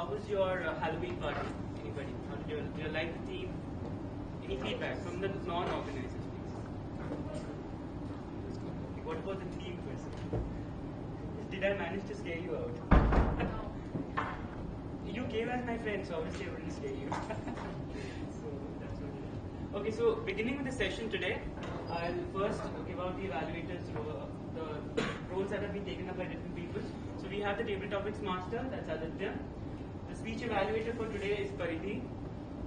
how was your Halloween party? Anybody? How did you like the theme? Any feedback from the non-organizers, please? What about the theme person? Did I manage to scare you out? You came as my friend, so obviously I wouldn't scare you. So that's what it is. Okay, so beginning with the session today, I'll first give out the evaluators, the roles that have been taken up by different people. So we have the table topics master, that's Aditya. The speech evaluator for today is Paridhi.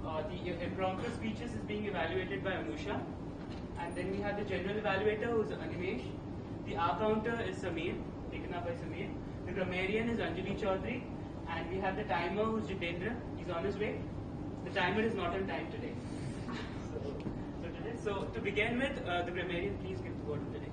The impromptu speeches is being evaluated by Anusha. And then we have the general evaluator, who's Animesh. The R counter is Sameer, taken up by Sameer. The grammarian is Anjali Chaudhary. And we have the timer, who's Jitendra. He's on his way. The timer is not on time today. So to begin with, the grammarian, please give the word of the day.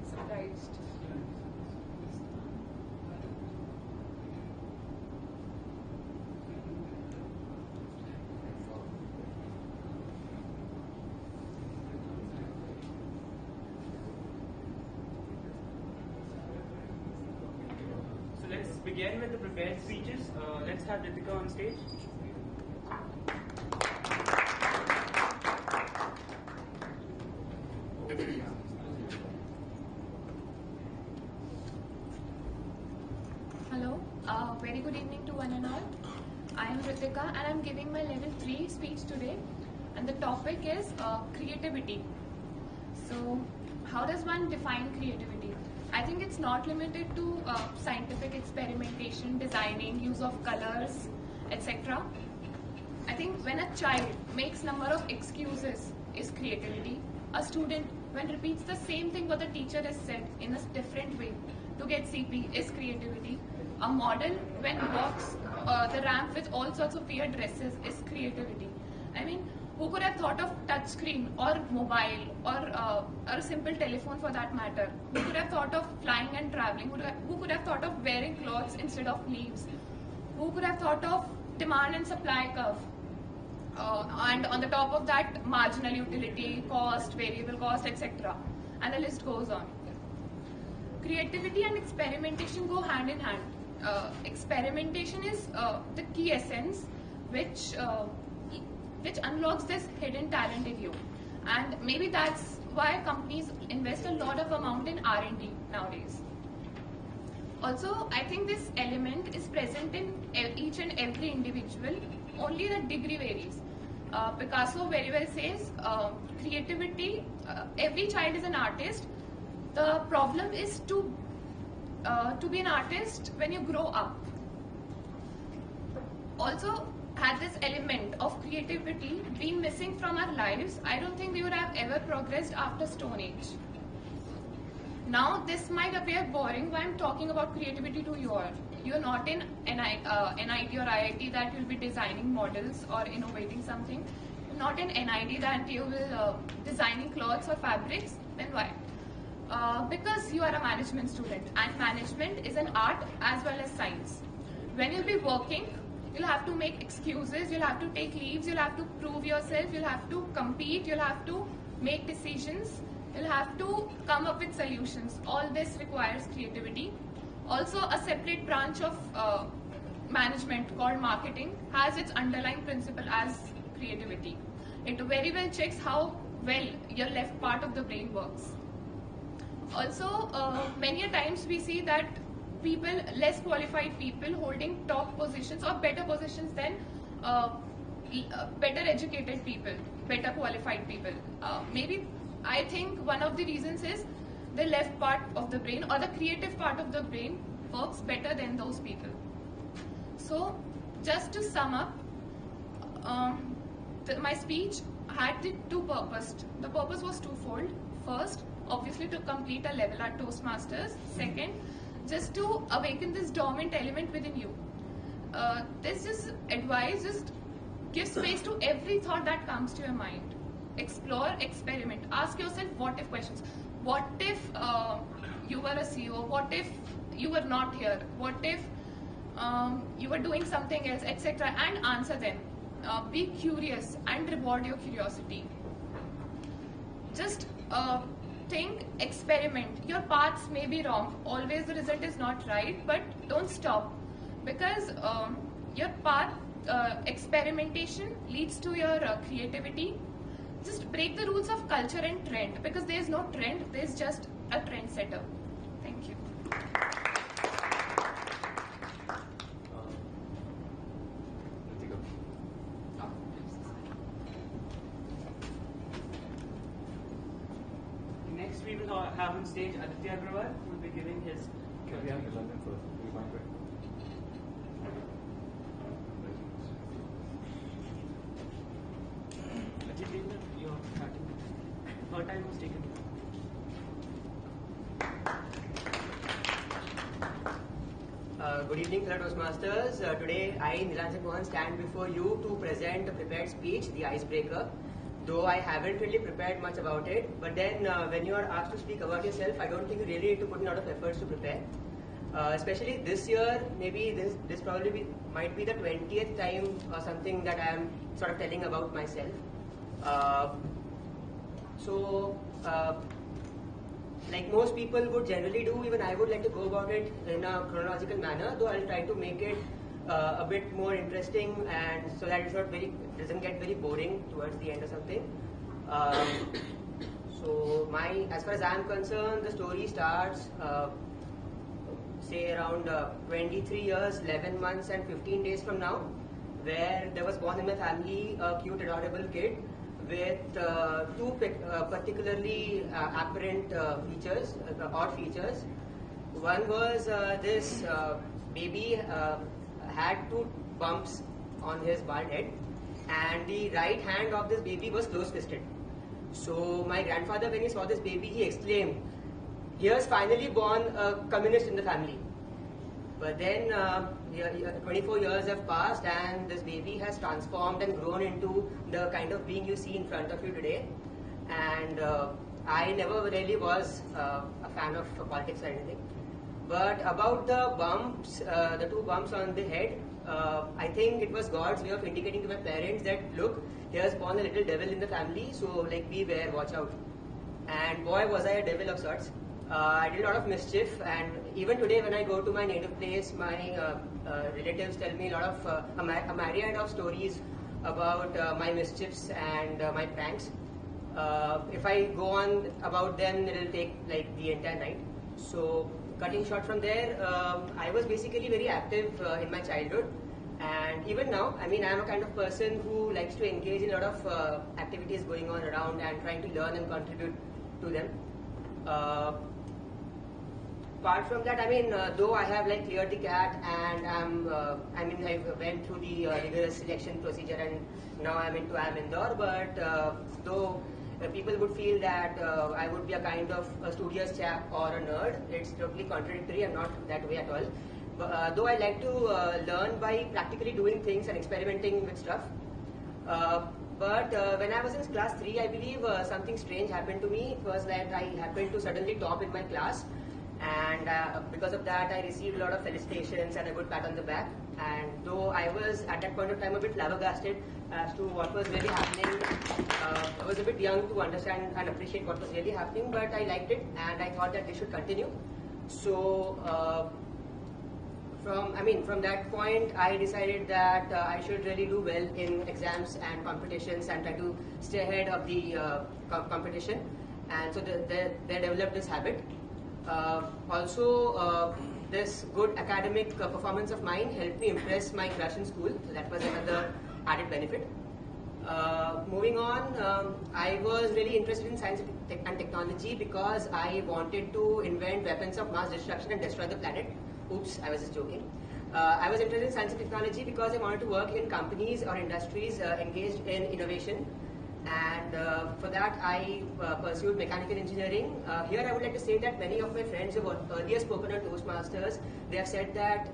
Surprised. So let's begin with the prepared speeches. Let's have Ritika on stage. Hello, very good evening to one and all. I am Ritika and I am giving my level 3 speech today, and the topic is creativity. So, how does one define creativity? I think it's not limited to scientific experimentation, designing, use of colors, etc. I think when a child makes number of excuses is creativity. A student when repeats the same thing what the teacher has said in a different way to get CP is creativity. A model when walks the ramp with all sorts of weird dresses is creativity. I mean, who could have thought of touch screen or mobile or a simple telephone for that matter? Who could have thought of flying and traveling? Who could have thought of wearing clothes instead of leaves? Who could have thought of demand and supply curve? And on the top of that, marginal utility, cost, variable cost, etc. And the list goes on. Creativity and experimentation go hand in hand. Experimentation is the key essence which unlocks this hidden talent in you, and maybe that's why companies invest a lot of amount in R&D nowadays. Also, I think this element is present in each and every individual, only the degree varies. Picasso very well says creativity, every child is an artist. The problem is to be an artist when you grow up. Also, had this element of creativity been missing from our lives, I don't think we would have ever progressed after Stone Age. Now, this might appear boring when I'm talking about creativity to you all. You're not in NIT or IIT that you'll be designing models or innovating something. You're not in NIT that you will designing clothes or fabrics. Then why? Because you are a management student, and management is an art as well as science. When you'll be working, you'll have to make excuses, you'll have to take leaves, you'll have to prove yourself, you'll have to compete, you'll have to make decisions, you'll have to come up with solutions. All this requires creativity. Also, a separate branch of management called marketing has its underlying principle as creativity. It very well checks how well your left part of the brain works. Also, many a times we see that people, less qualified people holding top positions or better positions than better educated people, better qualified people. Maybe I think one of the reasons is the left part of the brain or the creative part of the brain works better than those people. So, just to sum up, my speech had the two purposes. The purpose was twofold. First, obviously to complete a level at Toastmasters. Second, just to awaken this dormant element within you. This is advice, just give space to every thought that comes to your mind. Explore, experiment, ask yourself what if questions. What if you were a CEO? What if you were not here? What if you were doing something else, etc. and answer them. be curious and reward your curiosity. Just think, experiment. Your paths may be wrong. Always the result is not right, but don't stop, because your path experimentation leads to your creativity. Just break the rules of culture and trend, because there is no trend, there is just a trendsetter. Thank you. Ritika. Next, we will have on stage Aditya Agrawal, who will be giving his. Can we have London first? Do you mind? Jitendra, you're starting. Her time was taken. Good evening, fellow Toastmasters. Today, I, Nilanjan Mohan, stand before you to present a prepared speech, The Icebreaker. Though I haven't really prepared much about it, but then when you are asked to speak about yourself, I don't think you really need to put in a lot of efforts to prepare. Especially this year, maybe this probably might be the 20th time or something that I am sort of telling about myself. Like most people would generally do, even I would like to go about it in a chronological manner, though I'll try to make it a bit more interesting, and so that doesn't get very boring towards the end or something. As far as I'm concerned, the story starts say around 23 years, 11 months and 15 days from now, where there was born in my family a cute, adorable kid with two particularly apparent features, odd features. One was this baby had two bumps on his bald head, and the right hand of this baby was close-fisted. So my grandfather, when he saw this baby, he exclaimed, "Here's finally born a communist in the family." But then 24 years have passed, and this baby has transformed and grown into the kind of being you see in front of you today. And I never really was a fan of politics or anything. But about the bumps, the two bumps on the head, I think it was God's way of indicating to my parents that, look, here's born a little devil in the family, so like beware, watch out. And boy, was I a devil of sorts. I did a lot of mischief, and even today when I go to my native place, my relatives tell me a lot of a myriad of stories about my mischiefs and my pranks. If I go on about them, it will take like the entire night. So cutting short from there, I was basically very active in my childhood, and even now, I mean, I am a kind of person who likes to engage in a lot of activities going on around and trying to learn and contribute to them. Apart from that, I mean, though I have like cleared the CAT and I went through the rigorous selection procedure, and now I'm into IIM Indore, but though people would feel that I would be a kind of a studious chap or a nerd, it's totally contradictory. I'm not that way at all. But, though I like to learn by practically doing things and experimenting with stuff. But when I was in class 3, I believe something strange happened to me. It was that I happened to suddenly top in my class, and because of that I received a lot of felicitations and a good pat on the back. And though I was at that point of time a bit flabbergasted as to what was really happening, I was a bit young to understand and appreciate what was really happening, but I liked it and I thought that this should continue. So from that point, I decided that I should really do well in exams and competitions and try to stay ahead of the competition. And so they developed this habit. This good academic performance of mine helped me impress my crush in school. So that was another added benefit. Moving on, I was really interested in science and technology because I wanted to invent weapons of mass destruction and destroy the planet. Oops, I was just joking. I was interested in science and technology because I wanted to work in companies or industries engaged in innovation. And for that, I pursued mechanical engineering. Here, I would like to say that many of my friends who have earlier spoken on Toastmasters, they have said that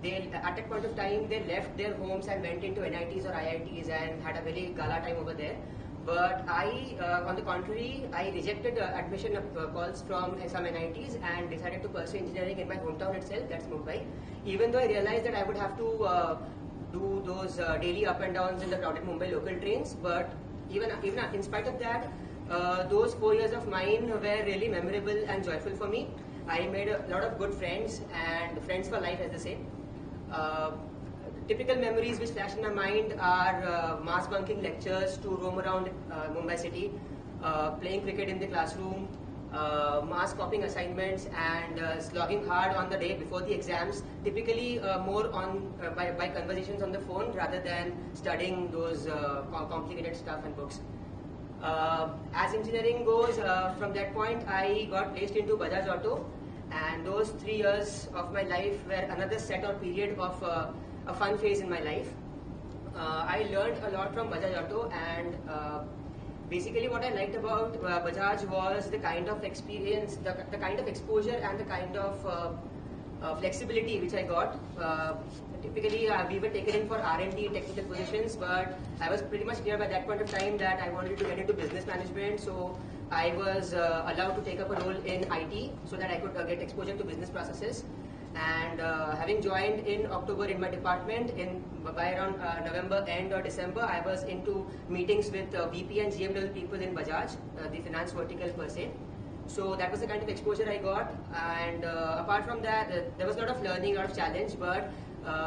at that point of time, they left their homes and went into NITs or IITs and had a very gala time over there. But I, on the contrary, I rejected admission calls from some NITs and decided to pursue engineering in my hometown itself, that's Mumbai. Even though I realized that I would have to do those daily up and downs in the crowded Mumbai local trains. But even in spite of that, those 4 years of mine were really memorable and joyful for me. I made a lot of good friends and friends for life, as they say. Typical memories which flash in my mind are mass bunking lectures to roam around Mumbai city, playing cricket in the classroom, mass copying assignments, and slogging hard on the day before the exams. Typically more on by conversations on the phone rather than studying those complicated stuff and books. As engineering goes, from that point I got placed into Bajaj Auto, and those 3 years of my life were another set or period of a fun phase in my life. I learned a lot from Bajaj Auto, and basically what I liked about Bajaj was the kind of experience, the kind of exposure and the kind of flexibility which I got. Typically we were taken in for R&D technical positions, but I was pretty much clear by that point of time that I wanted to get into business management, so I was allowed to take up a role in IT so that I could get exposure to business processes. And having joined in October in my department, by around November end or December, I was into meetings with VP and GM level people in Bajaj, the finance vertical per se. So that was the kind of exposure I got, and apart from that, there was a lot of learning, a lot of challenge, but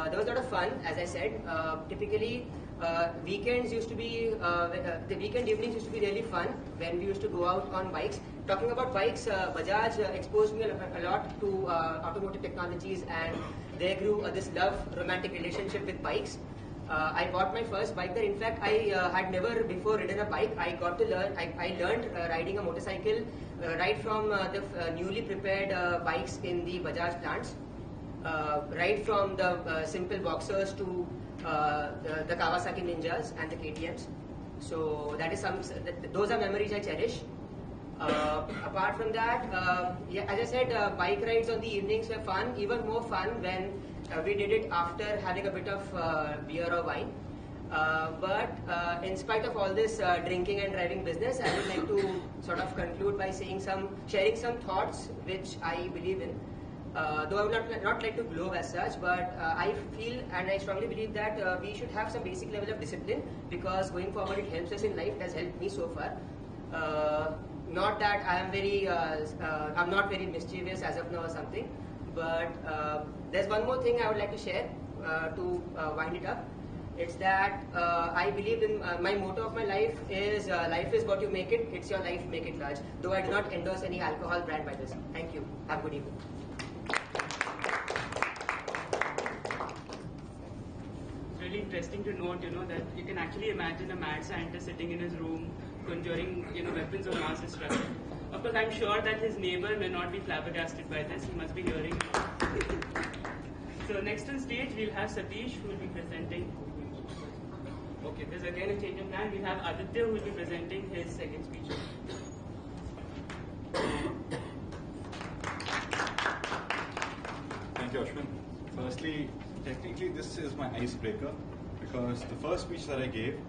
there was a lot of fun, as I said. Typically, weekends used to be, the weekend evenings used to be really fun when we used to go out on bikes. Talking about bikes, Bajaj exposed me a lot to automotive technologies, and there grew this love-romantic relationship with bikes. I bought my first bike there. In fact, I had never before ridden a bike. I got to learn. I learned riding a motorcycle right from the newly prepared bikes in the Bajaj plants, right from the simple Boxers to the Kawasaki Ninjas and the KTMs. So that is those are memories I cherish. Apart from that, yeah, as I said, bike rides on the evenings were fun. Even more fun when we did it after having a bit of beer or wine. But in spite of all this drinking and driving business, I would like to sort of conclude by sharing some thoughts which I believe in. Though I would not like to gloat as such, but I feel and I strongly believe that we should have some basic level of discipline, because going forward it helps us in life. It has helped me so far. Not that I am I'm not very mischievous as of now or something, but there's one more thing I would like to share to wind it up. It's that I believe in my motto of my life is what you make it. It's your life, make it large. Though I do not endorse any alcohol brand by this. Thank you. Have a good evening. It's really interesting to note, that you can actually imagine a mad scientist sitting in his room conjuring, weapons of mass destruction. Of course, I'm sure that his neighbor may not be flabbergasted by this. He must be hearing. So next on stage, we'll have Satish, who will be presenting. Okay, there's again a change of plan. We'll have Aditya, who will be presenting his second speech. Thank you, Ashwin. Firstly, technically this is my icebreaker, because the first speech that I gave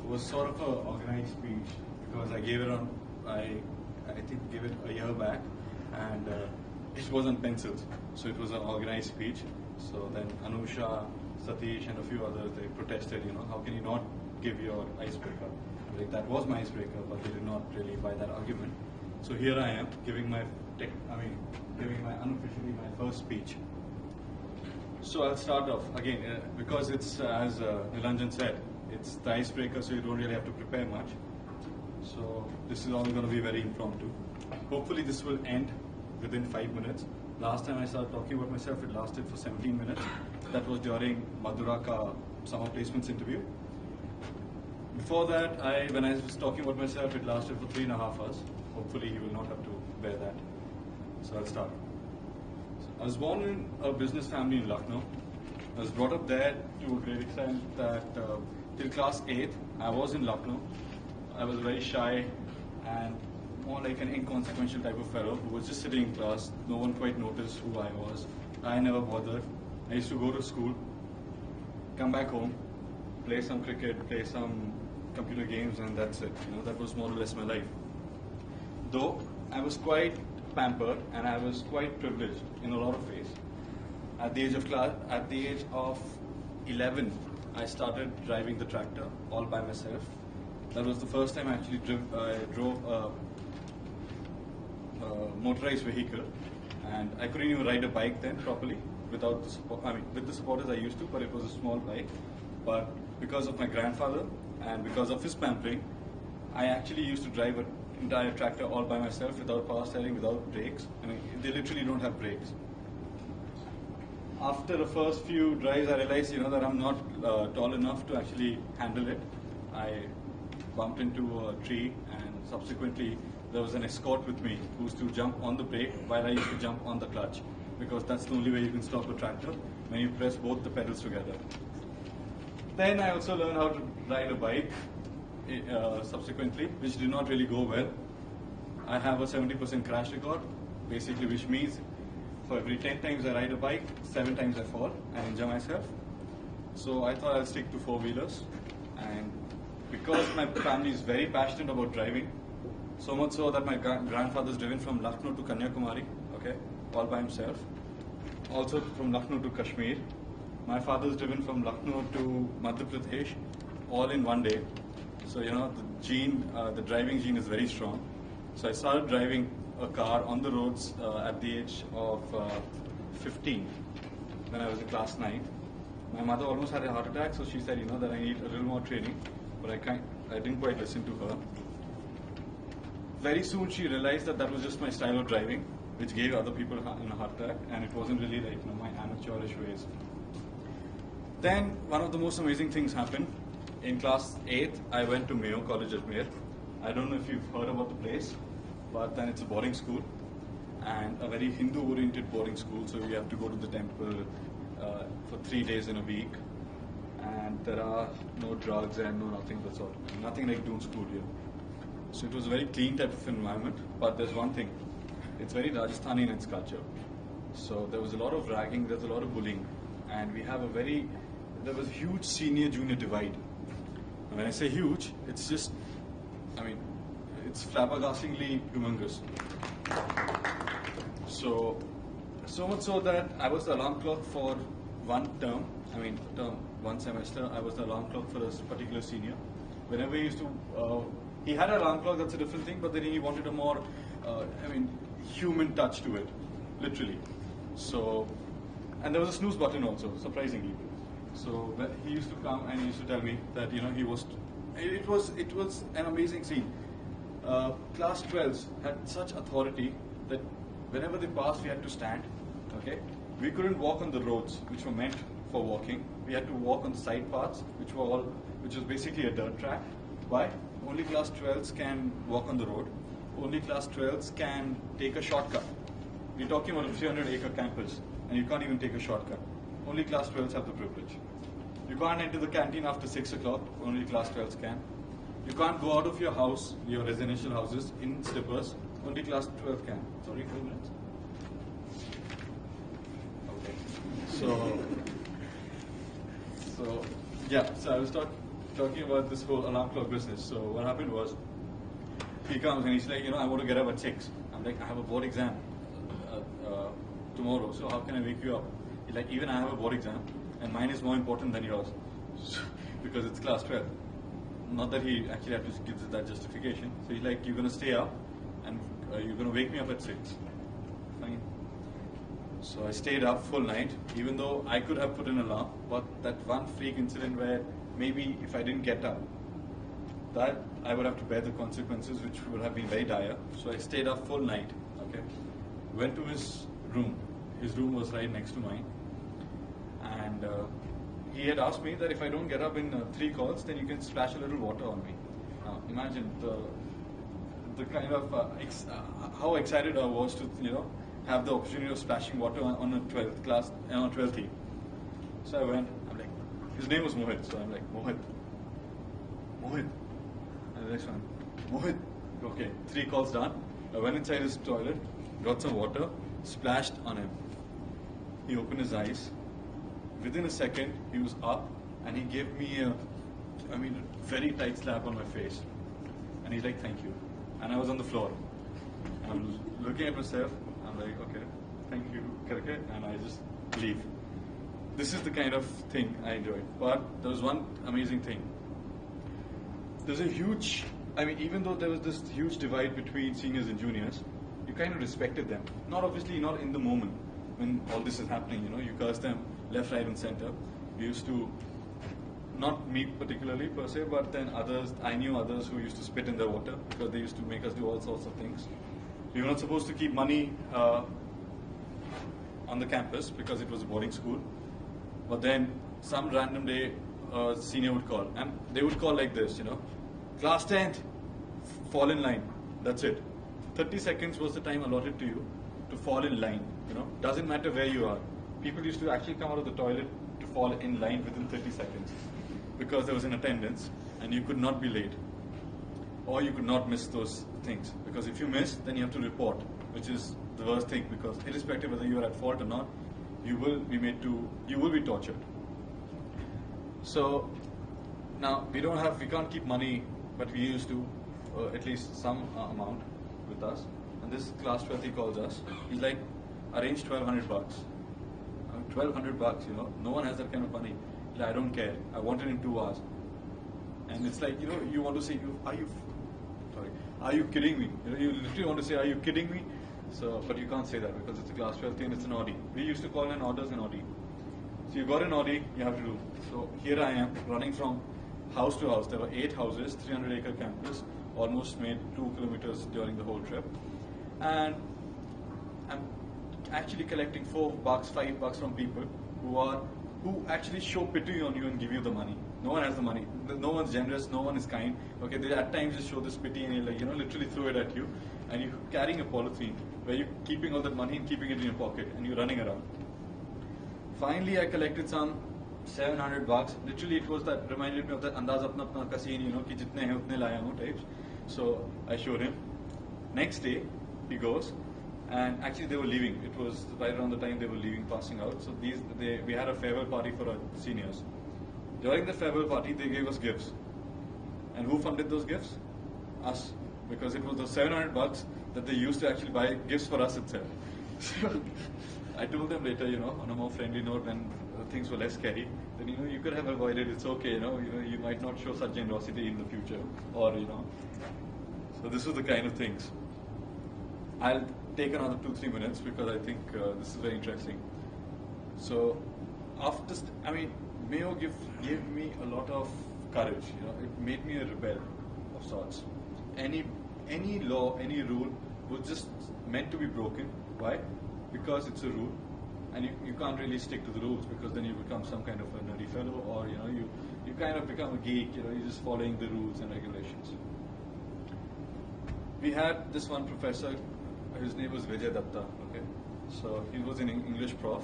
was sort of an organized speech, because I gave it on, I think gave it a year back, and it was on pencils, so it was an organized speech. So then Anusha, Satish and a few others, they protested, how can you not give your icebreaker? Like, that was my icebreaker, but they did not really buy that argument. So here I am, giving my unofficially my first speech. So I'll start off again, because it's, as Nilanjan said, it's the icebreaker, so you don't really have to prepare much. So this is all going to be very impromptu. Hopefully this will end within 5 minutes. Last time I started talking about myself, it lasted for 17 minutes. That was during Madhuraka summer placements interview. Before that, when I was talking about myself, it lasted for 3.5 hours. Hopefully you will not have to bear that. So I'll start. I was born in a business family in Lucknow. I was brought up there to a great extent that till class 8th, I was in Lucknow. I was very shy and more like an inconsequential type of fellow who was just sitting in class. No one quite noticed who I was. I never bothered. I used to go to school, come back home, play some cricket, play some computer games, and that's it. That was more or less my life. Though I was quite pampered and I was quite privileged in a lot of ways. At the age of 11, I started driving the tractor all by myself. That was the first time I actually drove a motorized vehicle, and I couldn't even ride a bike then properly without the support. I mean, with the supporters I used to, but it was a small bike. But because of my grandfather and because of his pampering, I actually used to drive an entire tractor all by myself without power steering, without brakes. I mean, they literally don't have brakes. After the first few drives, I realized, that I'm not tall enough to actually handle it. I bumped into a tree, and subsequently there was an escort with me who used to jump on the brake while I used to jump on the clutch, because that's the only way you can stop a tractor, when you press both the pedals together. Then I also learned how to ride a bike subsequently, which did not really go well. I have a 70% crash record, basically, which means for every 10 times I ride a bike, 7 times I fall and injure myself. So I thought I'll stick to four-wheelers. And because my family is very passionate about driving, so much so that my grandfather's driven from Lucknow to Kanyakumari, okay, all by himself. Also from Lucknow to Kashmir. My father's driven from Lucknow to Madhya Pradesh, all in one day. So, the driving gene is very strong. So I started driving a car on the roads at the age of 15, when I was in class 9. My mother almost had a heart attack, so she said, that I need a little more training, but I didn't quite listen to her. Very soon she realized that was just my style of driving, which gave other people a heart attack, and it wasn't really like my amateurish ways. Then one of the most amazing things happened. In class 8, I went to Mayo College at Mayor. I don't know if you've heard about the place, but then it's a boarding school, and a very Hindu-oriented boarding school. So you have to go to the temple for 3 days in a week, and there are no drugs and no nothing of the sort. Nothing like doing school here. So it was a very clean type of environment. But there's one thing: it's very Rajasthani in its culture. So there was a lot of ragging, there's a lot of bullying, and there was a huge senior-junior divide. And when I say huge, it's just, it's flabbergastingly humongous. So much so that I was the alarm clock for one semester. I was the alarm clock for a particular senior. Whenever he used to, he had an alarm clock, that's a different thing, but then he wanted a more, human touch to it, literally. So, and there was a snooze button also, surprisingly. So he used to come and he used to tell me that it was an amazing scene. Class 12s had such authority that whenever they passed, we had to stand. Okay, we couldn't walk on the roads which were meant for walking. We had to walk on the side paths, which was basically a dirt track. Why? Only class 12s can walk on the road. Only class 12s can take a shortcut. We're talking about a 300-acre campus, and you can't even take a shortcut. Only class 12s have the privilege. You can't enter the canteen after 6 o'clock. Only class 12s can. You can't go out of your house, your residential houses, in slippers. Only class 12 can. Sorry, 4 minutes. Okay. So I was talking about this whole alarm clock business. So what happened was, he comes and he's like, I want to get up at 6. I'm like, I have a board exam tomorrow, so how can I wake you up? He's like, even I have a board exam, and mine is more important than yours, because it's class 12. Not that he actually had to give that justification. So he's like, you're going to stay up, and you're going to wake me up at 6. Fine. So I stayed up full night, even though I could have put an alarm, but that one freak incident where maybe if I didn't get up, that I would have to bear the consequences, which would have been very dire. So I stayed up full night. Okay, went to his room. His room was right next to mine, and he had asked me that if I don't get up in 3 calls, then you can splash a little water on me. Now imagine the kind of how excited I was to have the opportunity of splashing water on a 12th class and on 12th team. So I went. I'm like, his name was Mohit. So I'm like, Mohit. And the next one, Mohit. Okay, 3 calls done. I went inside his toilet, got some water, splashed on him. He opened his eyes. Within a second, he was up, and he gave me a very tight slap on my face. And he's like, thank you. And I was on the floor. I'm looking at myself. I'm like, okay, thank you, and I just leave. this is the kind of thing I enjoyed. But there was one amazing thing. There's a huge, I mean, even though there was this huge divide between seniors and juniors, you kind of respected them. Not obviously not in the moment when all this is happening, you know, you curse them left, right and center. We used to, not me particularly per se, but then others, I knew others who used to spit in their water because they used to make us do all sorts of things. We were not supposed to keep money on the campus because it was a boarding school. But then some random day, senior would call, and they would call like this, you know, class 10th, fall in line. That's it. 30 seconds was the time allotted to you to fall in line. You know, doesn't matter where you are. People used to actually come out of the toilet to fall in line within 30 seconds because there was an attendance, and you could not be late, or you could not miss those things. Because if you miss, then you have to report, which is the worst thing. Because irrespective whether you are at fault or not, you will be tortured. So now we can't keep money, but we used to at least some amount with us. And this class 12, he calls us. He's like, arrange $1,200. $1,200, you know, no one has that kind of money. He's like, I don't care. I want it in 2 hours. And it's like, you know, you want to say, are you kidding me? You know, you literally want to say, are you kidding me? So, but you can't say that because it's a class 12 thing, it's an Audi. We used to call in orders an Audi. So you got an Audi, you have to do. So here I am running from house to house. There were 8 houses, 300-acre campus, almost made 2 kilometers during the whole trip. And I'm actually collecting $4, $5 from people who actually show pity on you and give you the money. No one has the money. No one's generous. No one is kind. Okay, they at times just show this pity and like, you know, literally throw it at you, and you're carrying a polythene where you're keeping all that money and keeping it in your pocket, and you're running around. Finally, I collected some $700. Literally, it was that reminded me of that andaz apna apna ka scene, you know, ki jitne hai utne laya hu types. So I showed him. Next day, he goes. And actually, they were leaving. It was right around the time they were leaving, passing out. So we had a farewell party for our seniors. During the farewell party, they gave us gifts. And who funded those gifts? Us. Because it was the $700 that they used to actually buy gifts for us itself. So I told them later, you know, on a more friendly note, when things were less scary, then, you know, you could have avoided. It's okay, you know, you might not show such generosity in the future, or, you know. So this was the kind of things. I'll take another 2-3 minutes because I think this is very interesting. So after, Mayo gave me a lot of courage. You know, it made me a rebel of sorts. Any law, any rule was just meant to be broken. Why? Because it's a rule, and you can't really stick to the rules because then you become some kind of a nerdy fellow, or you know you kind of become a geek. You know, you're just following the rules and regulations. We had this one professor. His name was Vijay Datta. Okay, so he was an English prof,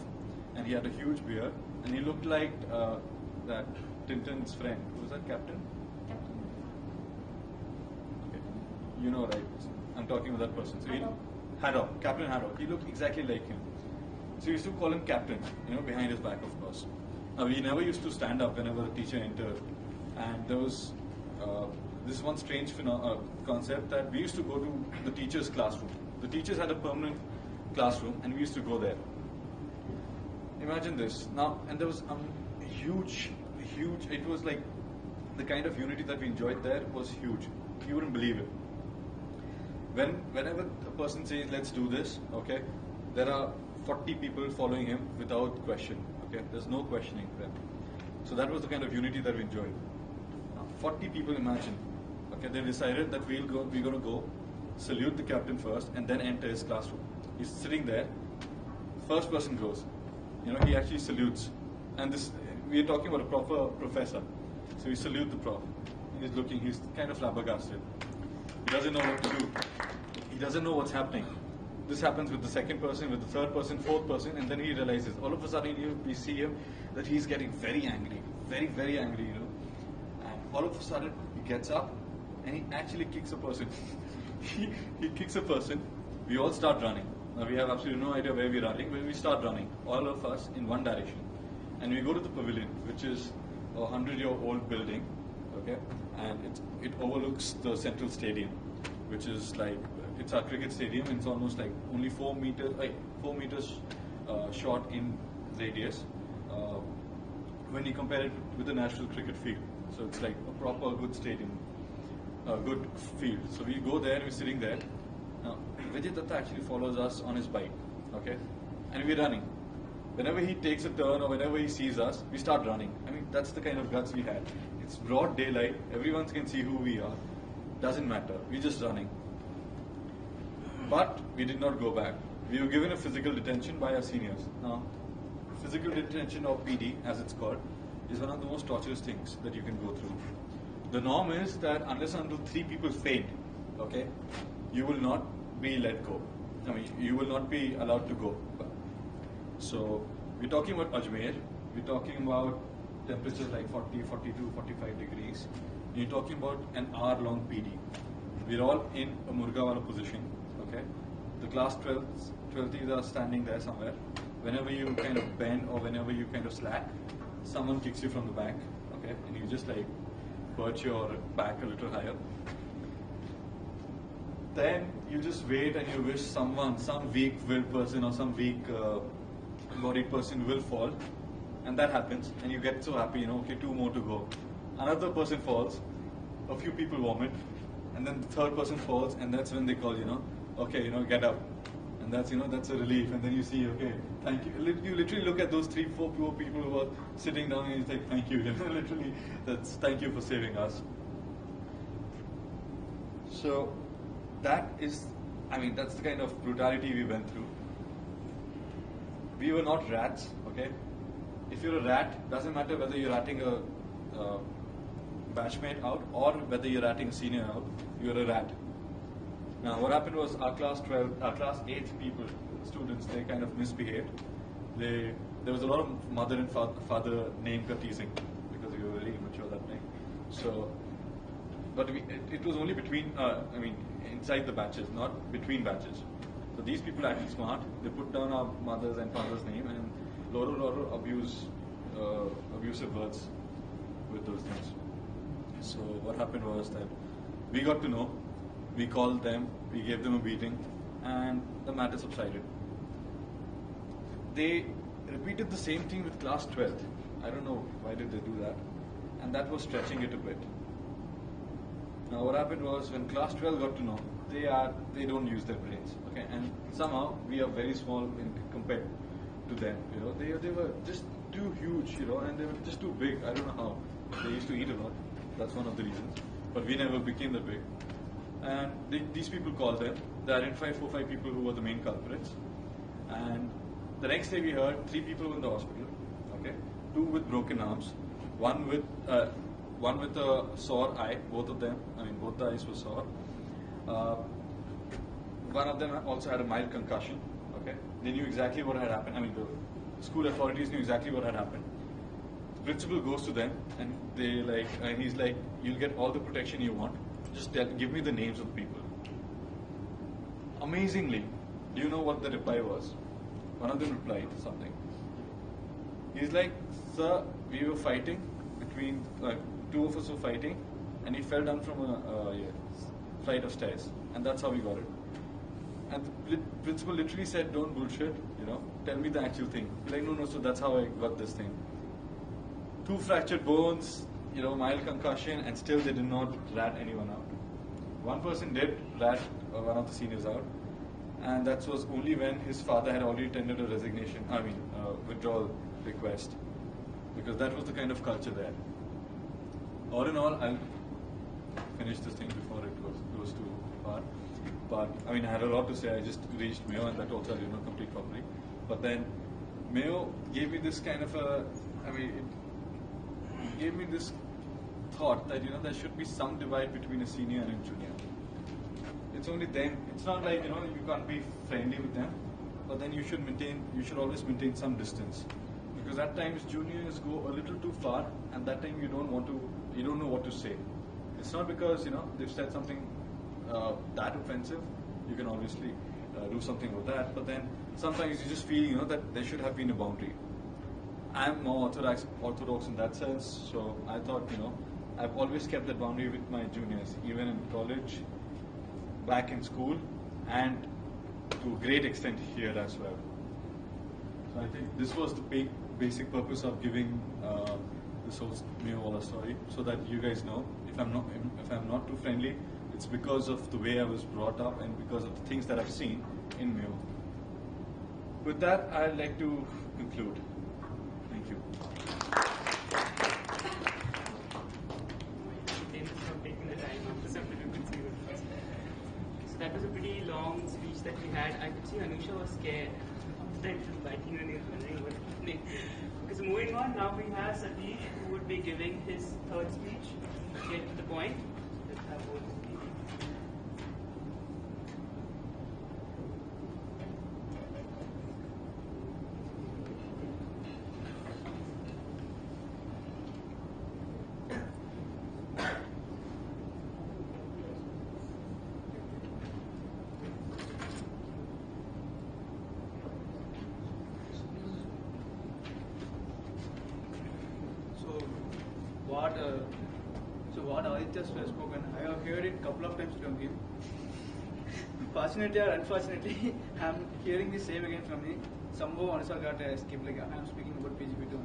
and he had a huge beard, and he looked like that Tintin's friend. Who was that, Captain? Okay. You know, right? I'm talking about that person. So Haddock, Captain Haddock. He looked exactly like him. So we used to call him Captain, you know, behind his back, of course. Now, we never used to stand up whenever the teacher entered, and there was this one strange concept that we used to go to the teacher's classroom. The teachers had a permanent classroom, and we used to go there. Imagine this. Now, and there was huge, it was like the kind of unity that we enjoyed there was huge. You wouldn't believe it. Whenever a person says, let's do this, okay, there are 40 people following him without question, okay? There's no questioning them. So that was the kind of unity that we enjoyed. Now, 40 people, imagine, okay, they decided that we're going to go salute the captain first and then enter his classroom. He's sitting there, first person goes, you know, he actually salutes. And this, we're talking about a proper professor. So we salute the prof. He's looking, he's kind of flabbergasted. He doesn't know what to do. He doesn't know what's happening. This happens with the second person, with the third person, fourth person, and then he realizes, all of a sudden we see him, that he's getting very angry, very, very angry, you know. And all of a sudden, he gets up, and he actually kicks a person. he kicks a person, we all start running. Now we have absolutely no idea where we're running, but we start running, all of us in one direction. And we go to the pavilion, which is a 100-year-old building, okay, and it overlooks the central stadium, which is like, it's our cricket stadium, and it's almost like only 4 meters short in radius, when you compare it with the national cricket field. So it's like a proper good stadium, a good field. So we go there, we're sitting there. Now, Vijay Datta actually follows us on his bike, okay? And we're running. Whenever he takes a turn or whenever he sees us, we start running. I mean, that's the kind of guts we had. It's broad daylight, everyone can see who we are. Doesn't matter, we're just running. But we did not go back. We were given a physical detention by our seniors. Now, physical detention, or PD as it's called, is one of the most torturous things that you can go through. The norm is that unless and until 3 people faint, okay, you will not be let go. I mean, you will not be allowed to go. So, we're talking about Ajmer, we're talking about temperatures like 40, 42, 45 degrees. You're talking about an hour-long PD. We're all in a Murgawala position, okay? The class 12s are standing there somewhere. Whenever you kind of bend or whenever you kind of slack, someone kicks you from the back, okay? And you just like perch your back a little higher. Then you just wait and you wish someone, some weak-willed person or some weak-bodied person will fall. And that happens, and you get so happy, okay, 2 more to go. Another person falls, a few people vomit, and then the 3rd person falls, and that's when they call, okay, get up. And that's, that's a relief. And then you see, okay, thank you. You literally look at those 3-4 poor people who are sitting down and you think, thank you. Literally, that's thank you for saving us. So, that's the kind of brutality we went through. We were not rats, okay? If you're a rat, doesn't matter whether you're ratting a batchmate out or whether you're ratting a senior out, you're a rat. Now, what happened was our class 8 people, students, they kind of misbehaved. There was a lot of mother and father name teasing because we were very immature that night. So, but it was only between, inside the batches, not between batches. So these people acted smart. They put down our mother's and father's name and lot of abusive words with those things. So what happened was that we got to know, we called them, we gave them a beating, and the matter subsided. They repeated the same thing with class 12th. I don't know why did they do that, and that was stretching it a bit. Now what happened was when class 12 got to know, they don't use their brains, okay, and somehow we are very small compared to them. They were just too huge, and they were just too big. I don't know how. They used to eat a lot. That's one of the reasons. But we never became that big. And these people called them. They identified 4-5 people who were the main culprits. And the next day we heard 3 people were in the hospital. Okay, 2 with broken arms, one with a sore eye. Both of them. Both the eyes were sore. One of them also had a mild concussion. Okay, they knew exactly what had happened. The school authorities knew exactly what had happened. The principal goes to them and he's like, you'll get all the protection you want. Just give me the names of the people. Amazingly, do you know what the reply was? One of them replied something. He's like, sir, we were fighting between, 2 of us were fighting, and he fell down from a flight of stairs, and that's how we got it. And the principal literally said, don't bullshit, tell me the actual thing. He's like, no, so that's how I got this thing. 2 fractured bones, mild concussion, and still they did not rat anyone out. One person did rat one of the seniors out, and that was only when his father had already tendered a withdrawal request, because that was the kind of culture there. All in all, I'll finish this thing before it goes too far. But I had a lot to say. I just reached Mayo, and that also I'll complete properly. But then Mayo gave me this kind of it gave me this thought that there should be some divide between a senior and a junior. It's only then. It's not like you can't be friendly with them, but then you should always maintain some distance, because at times juniors go a little too far, and that time you don't know what to say. It's not because they've said something that offensive. You can obviously do something with that, but then sometimes you just feel that there should have been a boundary. I'm more orthodox in that sense, so I thought I've always kept that boundary with my juniors, even in college, back in school, and to a great extent here as well. So I think this was the basic purpose of giving this whole Mio Wala story, so that you guys know if I'm not too friendly, it's because of the way I was brought up and because of the things that I've seen in Mio. With that, I'd like to conclude. Thank you. Thanks for taking the time after some difficulty with us. So that was a pretty long speech that we had. I could see Anusha was scared. Sometimes she's biting her nails, wondering what's happening. Okay, so moving on, now we have Satish who would be giving his third speech. Get to the point. Let's have both speak. What Aditya has spoken, I have heard it a couple of times from him. Fortunately or unfortunately, I am hearing the same again from him. Somehow Anusha got a skip, like I am speaking about PGP too.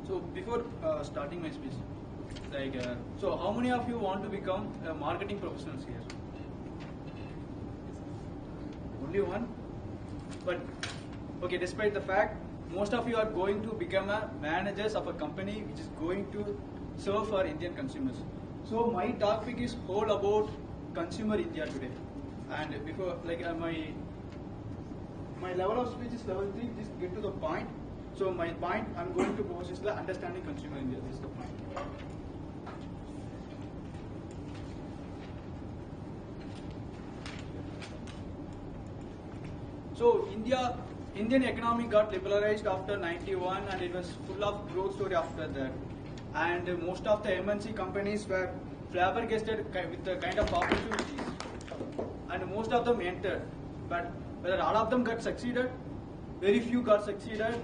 So before starting my speech, so how many of you want to become marketing professionals here? Only one? But okay, despite the fact, most of you are going to become a managers of a company which is going to serve for Indian consumers. So my topic is whole about consumer India today. And before, my level of speech is level 3, just get to the point. So my point I'm going to pose is the understanding consumer India. This is the point. So Indian economy got liberalized after 91 and it was full of growth story after that. And most of the MNC companies were flabbergasted with the kind of opportunities. And most of them entered. But whether all of them got succeeded, very few got succeeded,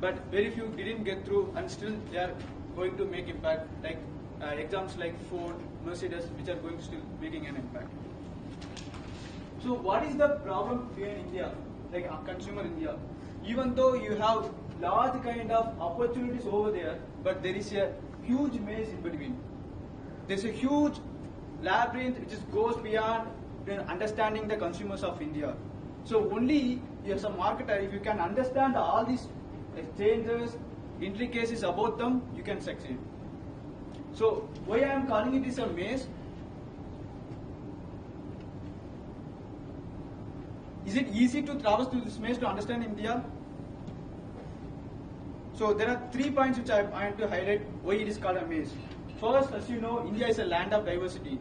but very few didn't get through and still they are going to make impact. Like examples like Ford, Mercedes, which are going to still making an impact. So what is the problem here in India? Like consumer India, even though you have large kind of opportunities over there, but there is a huge maze in between. There's a huge labyrinth which goes beyond understanding the consumers of India. So only as a marketer, if you can understand all these changes, intricacies about them, you can succeed. So why I am calling it is a maze? Is it easy to traverse through this maze to understand India? So there are 3 points which I want to highlight why it is called a maze. First, as you know, India is a land of diversity.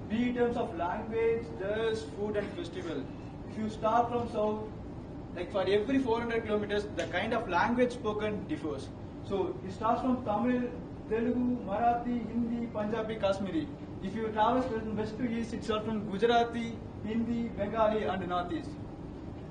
Be in terms of language, dress, food and festival. If you start from south, like for every 400 kilometers, the kind of language spoken differs. So it starts from Tamil, Telugu, Marathi, Hindi, Punjabi, Kashmiri. If you traverse from west to east, it starts from Gujarati, Hindi, Bengali and Northeast.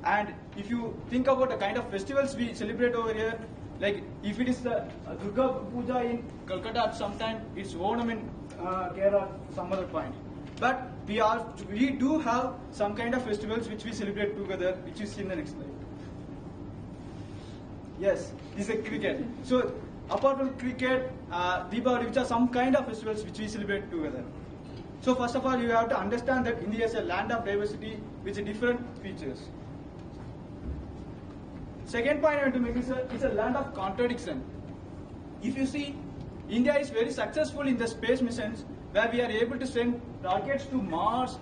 And if you think about the kind of festivals we celebrate over here, like if it is the Durga Puja in Calcutta at some time, it's Onam in Kerala some other point. But we do have some kind of festivals which we celebrate together, which you see in the next slide. Yes, this is a cricket. So apart from cricket, Deepavali, which are some kind of festivals which we celebrate together. So first of all, you have to understand that India is a land of diversity with different features. Second point I want to make is it's a land of contradiction. If you see, India is very successful in the space missions where we are able to send rockets to Mars,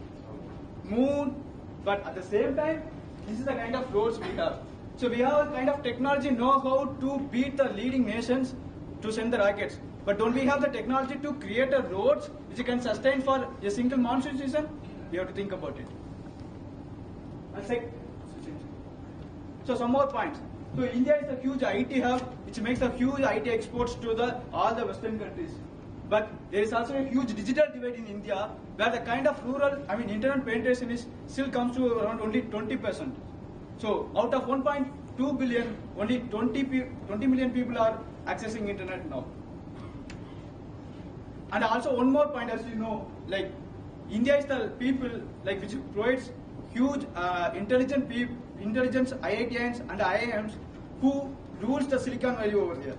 Moon, but at the same time, this is the kind of roads we have. So we have a kind of technology know-how to beat the leading nations to send the rockets. But don't we have the technology to create a roads which can sustain for a single monsoon season? We have to think about it. So some more points. So India is a huge IT hub which makes a huge IT exports to all the Western countries. But there is also a huge digital divide in India where the kind of internet penetration is still comes to around only 20%. So out of 1.2 billion, only 20 million people are accessing internet now. And also one more point, as you know, like India is the people which provides huge intelligence IITians and IIMs who rules the Silicon Valley over here.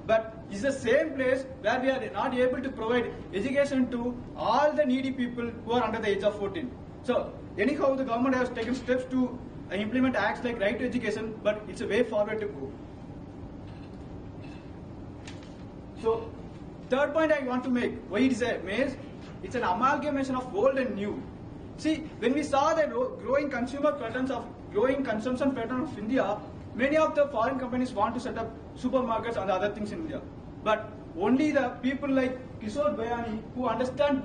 But it's the same place where we are not able to provide education to all the needy people who are under the age of 14. So anyhow, the government has taken steps to implement acts like right to education, but it's a way forward to go. So third point I want to make, why it is a maze, it's an amalgamation of old and new. See, when we saw the growing consumer patterns of growing consumption pattern of India, many of the foreign companies want to set up supermarkets and other things in India. But only the people like Kishore Bayani, who understand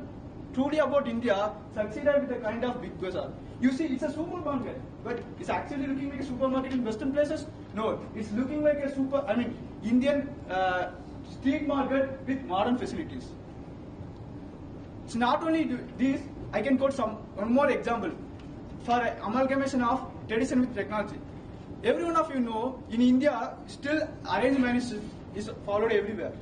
truly about India, succeeded with a kind of big bazaar. You see, it's a supermarket, but it's actually looking like a supermarket in Western places? No, it's looking like a Indian street market with modern facilities. It's not only this, I can quote one more example for amalgamation of tradition with technology. Every one of you know, in India, still arranged marriage is followed everywhere.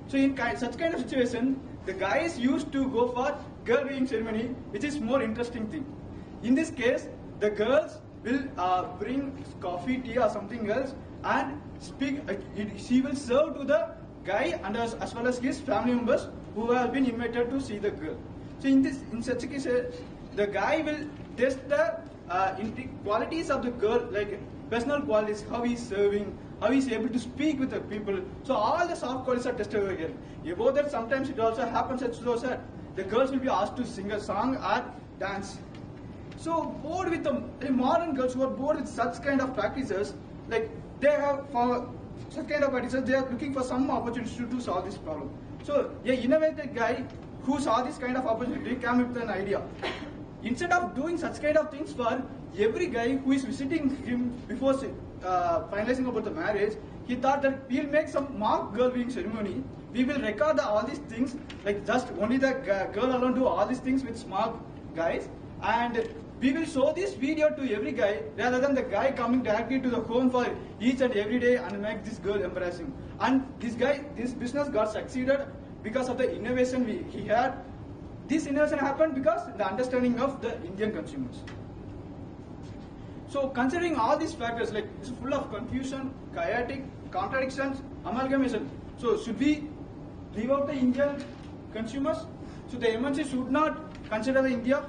So in such kind of situation, the guys used to go for girl wedding ceremony, which is more interesting thing. In this case, the girls will bring coffee, tea or something else and speak. She will serve to the guy and as well as his family members who have been invited to see the girl. So in such a case, the guy will test the qualities of the girl, like personal qualities, how he is serving, how he is able to speak with the people. So all the soft qualities are tested over here. Above that, sometimes it also happens at slow set. The girls will be asked to sing a song or dance. So bored with the modern girls who are bored with such kind of practices, like they have for such kind of practices, they are looking for some opportunities to solve this problem. So a innovative guy who saw this kind of opportunity came up with an idea. Instead of doing such kind of things for every guy who is visiting him before finalizing about the marriage, he thought that we'll make some mock girl wedding ceremony. We will record all these things, like just only the girl alone do all these things with smart guys, and we will show this video to every guy rather than the guy coming directly to the home for each and every day and make this girl embarrassing. And this business got succeeded because of the innovation he had. This innovation happened because the understanding of the Indian consumers. So considering all these factors, like it's full of confusion, chaotic, contradictions, amalgamation. So should we leave out the Indian consumers? So the MNC should not consider the India?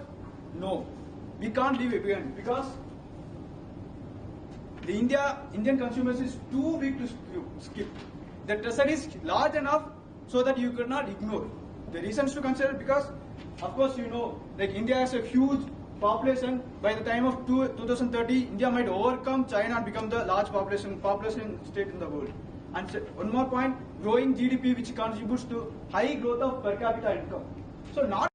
No, we can't leave it behind because the Indian consumers is too big to skip. The treasure is large enough so that you could not ignore. The reasons to consider, because of course you know, like India has a huge population. By the time of 2030, India might overcome China and become the large population state in the world. And one more point, growing GDP which contributes to high growth of per capita income. So not